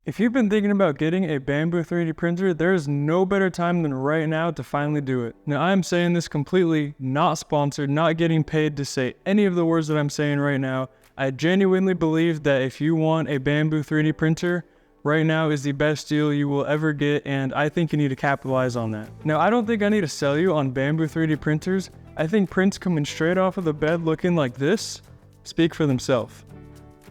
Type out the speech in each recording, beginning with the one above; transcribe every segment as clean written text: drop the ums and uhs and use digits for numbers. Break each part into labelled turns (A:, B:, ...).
A: If you've been thinking about getting a Bambu 3D printer, there is no better time than right now to finally do it. Now, I'm saying this completely not sponsored, not getting paid to say any of the words that I'm saying right now. I genuinely believe that if you want a Bambu 3D printer, right now is the best deal you will ever get, and I think you need to capitalize on that. Now, I don't think I need to sell you on Bambu 3D printers. I think prints coming straight off of the bed looking like this speak for themselves.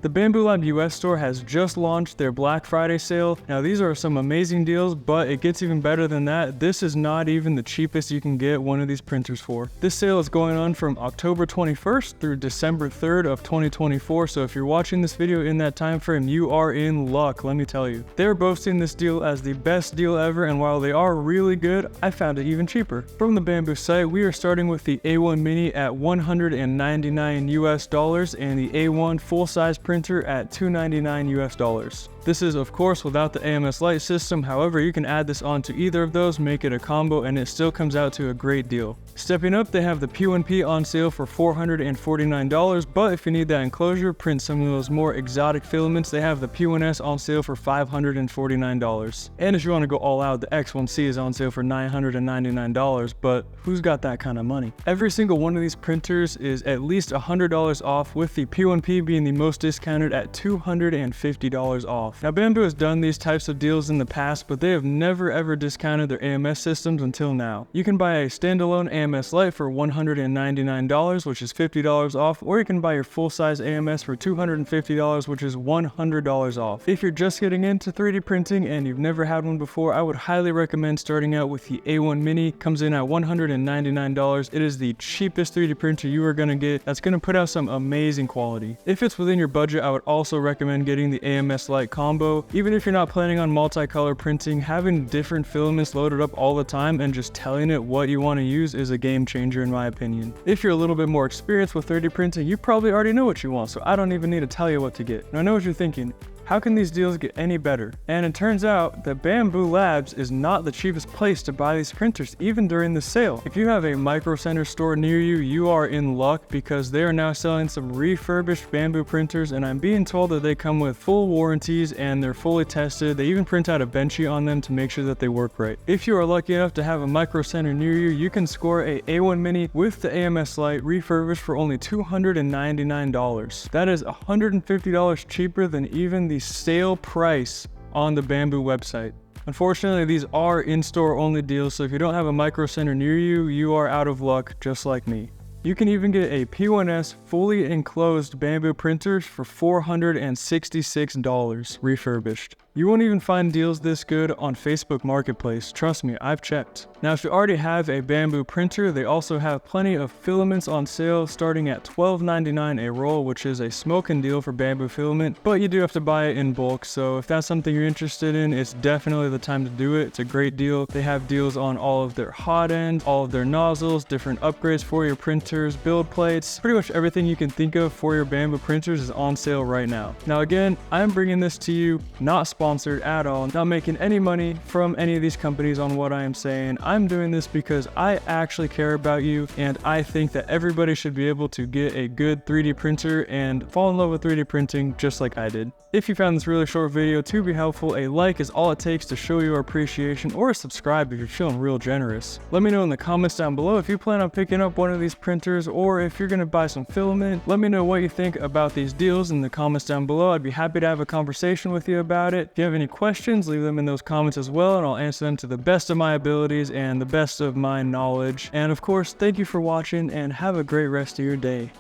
A: The Bambu Lab US store has just launched their Black Friday sale. Now these are some amazing deals, but it gets even better than that. This is not even the cheapest you can get one of these printers for. This sale is going on from October 21st through December 3rd of 2024. So if you're watching this video in that time frame, you are in luck, let me tell you. They're boasting this deal as the best deal ever, and while they are really good, I found it even cheaper. From the Bambu site, we are starting with the A1 Mini at $199 US and the A1 full-size printer at $299 US. This is of course without the AMS Lite system. However, you can add this onto either of those, make it a combo, and it still comes out to a great deal. Stepping up, they have the P1P on sale for $449, but if you need that enclosure, print some of those more exotic filaments, they have the P1S on sale for $549. And if you want to go all out, the X1C is on sale for $999, but who's got that kind of money? Every single one of these printers is at least $100 off, with the P1P being the most discounted at $250 off. Now, Bambu has done these types of deals in the past, but they have never ever discounted their AMS systems until now. You can buy a standalone AMS Lite for $199, which is $50 off, or you can buy your full-size AMS for $250, which is $100 off. If you're just getting into 3D printing and you've never had one before, I would highly recommend starting out with the A1 Mini. Comes in at $199. It is the cheapest 3D printer you are going to get that's going to put out some amazing quality. If it's within your budget, I would also recommend getting the AMS Lite combo. Even if you're not planning on multicolor printing, having different filaments loaded up all the time and just telling it what you want to use is a game changer in my opinion. If you're a little bit more experienced with 3D printing, you probably already know what you want, so I don't even need to tell you what to get. Now I know what you're thinking. How can these deals get any better? And it turns out that Bambu Labs is not the cheapest place to buy these printers, even during the sale. If you have a Micro Center store near you, you are in luck, because they are now selling some refurbished Bambu printers, and I'm being told that they come with full warranties and they're fully tested. They even print out a benchy on them to make sure that they work right. If you are lucky enough to have a Micro Center near you, you can score a A1 Mini with the AMS Lite refurbished for only $299. That is $150 cheaper than even the sale price on the Bambu website. Unfortunately, these are in-store only deals, so if you don't have a Micro Center near you, you are out of luck, just like me. You can even get a P1S fully enclosed Bambu printers for $466 refurbished. You won't even find deals this good on Facebook Marketplace. Trust me, I've checked. Now, if you already have a Bambu printer, they also have plenty of filaments on sale starting at $12.99 a roll, which is a smoking deal for Bambu filament, but you do have to buy it in bulk. So if that's something you're interested in, it's definitely the time to do it. It's a great deal. They have deals on all of their hot end, all of their nozzles, different upgrades for your printers, build plates, pretty much everything you can think of for your Bambu printers is on sale right now. Now again, I'm bringing this to you not sponsored at all, not making any money from any of these companies on what I am saying. I'm doing this because I actually care about you, and I think that everybody should be able to get a good 3D printer and fall in love with 3D printing just like I did. If you found this really short video to be helpful, a like is all it takes to show your appreciation, or a subscribe if you're feeling real generous. Let me know in the comments down below if you plan on picking up one of these printers, or if you're gonna buy some filament. Let me know what you think about these deals in the comments down below. I'd be happy to have a conversation with you about it. If you have any questions, leave them in those comments as well, and I'll answer them to the best of my abilities and the best of my knowledge. And of course, thank you for watching, and have a great rest of your day.